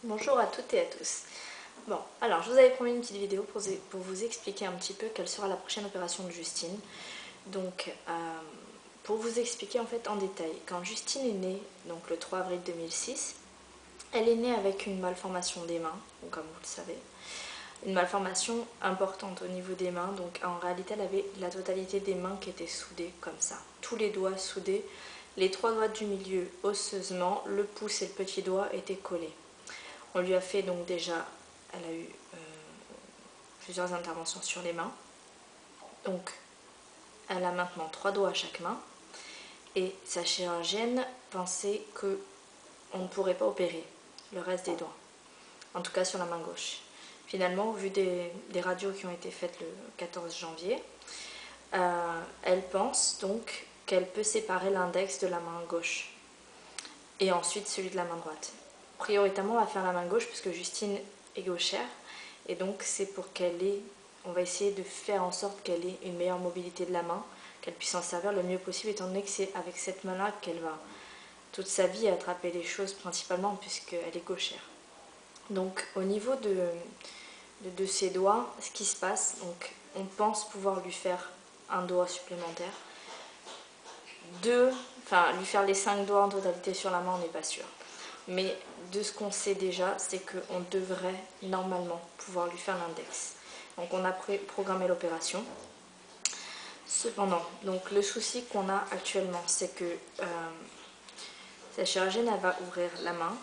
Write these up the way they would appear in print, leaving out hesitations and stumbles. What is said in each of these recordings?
Bonjour à toutes et à tous. Bon, alors je vous avais promis une petite vidéo pour vous expliquer un petit peu quelle sera la prochaine opération de Justine. Donc, pour vous expliquer en fait en détail, quand Justine est née, donc le 3 avril 2006, elle est née avec une malformation des mains, comme vous le savez. Une malformation importante au niveau des mains, donc en réalité elle avait la totalité des mains qui étaient soudées comme ça. Tous les doigts soudés, les 3 doigts du milieu osseusement, le pouce et le petit doigt étaient collés. On lui a fait donc déjà, elle a eu plusieurs interventions sur les mains. Donc elle a maintenant 3 doigts à chaque main. Et sa chirurgienne pensait qu'on ne pourrait pas opérer le reste des doigts. En tout cas sur la main gauche. Finalement, au vu des radios qui ont été faites le 14 janvier, elle pense donc qu'elle peut séparer l'index de la main gauche. Et ensuite celui de la main droite. Prioritairement, on va faire la main gauche puisque Justine est gauchère. Et donc c'est pour qu'elle ait, on va essayer de faire en sorte qu'elle ait une meilleure mobilité de la main, qu'elle puisse s'en servir le mieux possible, étant donné que c'est avec cette main-là qu'elle va toute sa vie attraper les choses principalement puisqu'elle est gauchère. Donc au niveau de ses doigts, ce qui se passe, donc on pense pouvoir lui faire un doigt supplémentaire. Lui faire les 5 doigts en totalité sur la main, on n'est pas sûr. Mais de ce qu'on sait déjà, c'est qu'on devrait normalement pouvoir lui faire l'index. Donc on a programmé l'opération. Cependant, donc le souci qu'on a actuellement, c'est que sa chirurgienne elle va ouvrir la main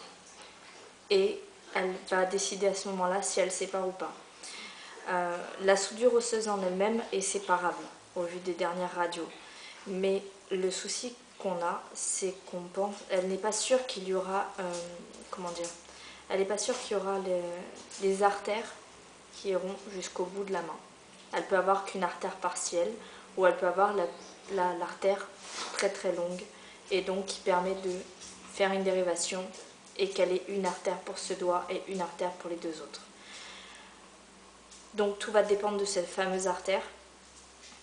et elle va décider à ce moment-là si elle sépare ou pas. La soudure osseuse en elle-même est séparable au vu des dernières radios. Mais le souci qu'on a, c'est qu'on pense, elle n'est pas sûre qu'il y aura, elle n'est pas sûre qu'il y aura les artères qui iront jusqu'au bout de la main. Elle peut avoir qu'une artère partielle ou elle peut avoir l'artère très très longue et donc qui permet de faire une dérivation et qu'elle ait une artère pour ce doigt et une artère pour les 2 autres. Donc tout va dépendre de cette fameuse artère.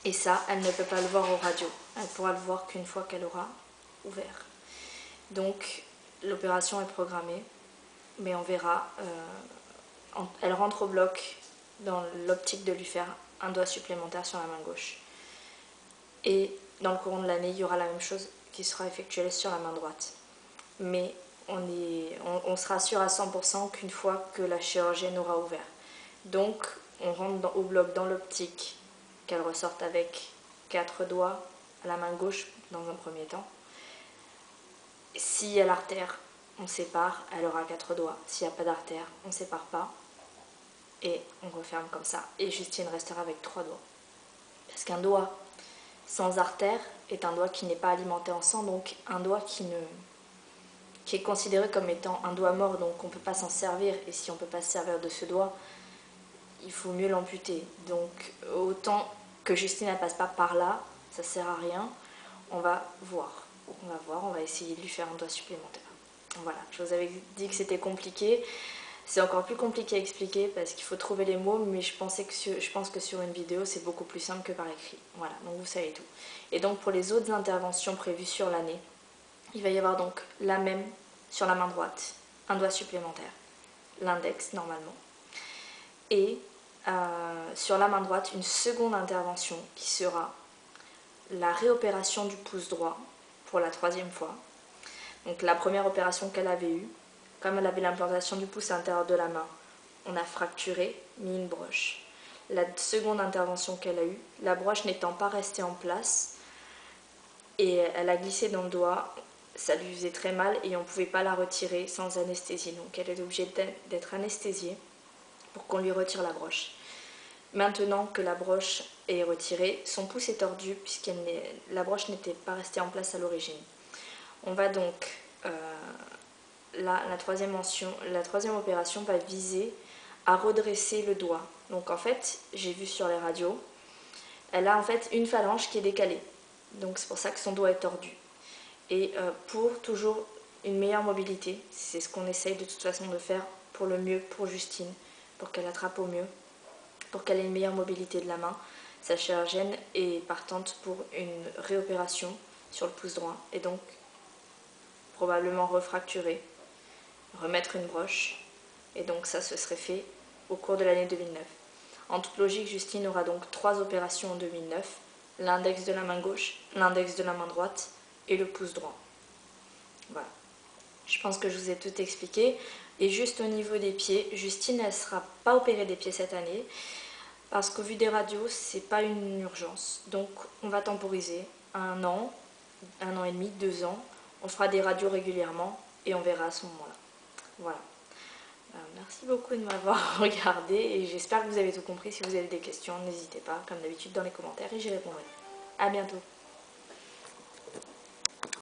Et ça, elle ne peut pas le voir aux radios. Elle pourra le voir qu'une fois qu'elle aura ouvert. Donc, l'opération est programmée, mais on verra. Elle rentre au bloc dans l'optique de lui faire un doigt supplémentaire sur la main gauche. Et dans le courant de l'année, il y aura la même chose qui sera effectuée sur la main droite. Mais on sera sûr à 100% qu'une fois que la chirurgienne aura ouvert. Donc, on rentre au bloc dans l'optique qu'elle ressorte avec 4 doigts à la main gauche dans un premier temps. S'il y a l'artère, on sépare, elle aura 4 doigts. S'il n'y a pas d'artère, on ne sépare pas. Et on referme comme ça. Et Justine restera avec 3 doigts. Parce qu'un doigt sans artère est un doigt qui n'est pas alimenté en sang, donc un doigt qui est considéré comme étant un doigt mort, donc on ne peut pas s'en servir. Et si on ne peut pas se servir de ce doigt, il faut mieux l'amputer. Donc autant que Justine ne passe pas par là, ça ne sert à rien. On va voir, on va essayer de lui faire un doigt supplémentaire. Voilà, je vous avais dit que c'était compliqué. C'est encore plus compliqué à expliquer parce qu'il faut trouver les mots, mais je pense que sur une vidéo, c'est beaucoup plus simple que par écrit. Voilà, donc vous savez tout. Et donc pour les autres interventions prévues sur l'année, il va y avoir donc la même sur la main droite, un doigt supplémentaire, l'index normalement. Et sur la main droite, une seconde intervention qui sera la réopération du pouce droit pour la 3e fois. Donc la première opération qu'elle avait eue, comme elle avait l'implantation du pouce à l'intérieur de la main, on a fracturé, mis une broche. La seconde intervention qu'elle a eue, la broche n'étant pas restée en place, et elle a glissé dans le doigt, ça lui faisait très mal et on ne pouvait pas la retirer sans anesthésie. Donc elle est obligée d'être anesthésiée pour qu'on lui retire la broche. Maintenant que la broche est retirée, son pouce est tordu puisque la broche n'était pas restée en place à l'origine. On va donc, la troisième opération va viser à redresser le doigt. Donc en fait, j'ai vu sur les radios, elle a en fait une phalange qui est décalée. Donc c'est pour ça que son doigt est tordu. Et pour toujours une meilleure mobilité, c'est ce qu'on essaye de toute façon de faire pour le mieux pour Justine, pour qu'elle attrape au mieux, pour qu'elle ait une meilleure mobilité de la main. Sa chirurgienne est partante pour une réopération sur le pouce droit et donc probablement refracturer, remettre une broche Et donc ça se serait fait au cours de l'année 2009. En toute logique, Justine aura donc 3 opérations en 2009, l'index de la main gauche, l'index de la main droite et le pouce droit. Voilà. Je pense que je vous ai tout expliqué. Et juste au niveau des pieds, Justine, elle ne sera pas opérée des pieds cette année, parce qu'au vu des radios, c'est pas une urgence. Donc on va temporiser 1 an et demi, 2 ans. On fera des radios régulièrement et on verra à ce moment-là. Voilà. Merci beaucoup de m'avoir regardé et j'espère que vous avez tout compris. Si vous avez des questions, n'hésitez pas, comme d'habitude, dans les commentaires et j'y répondrai. À bientôt.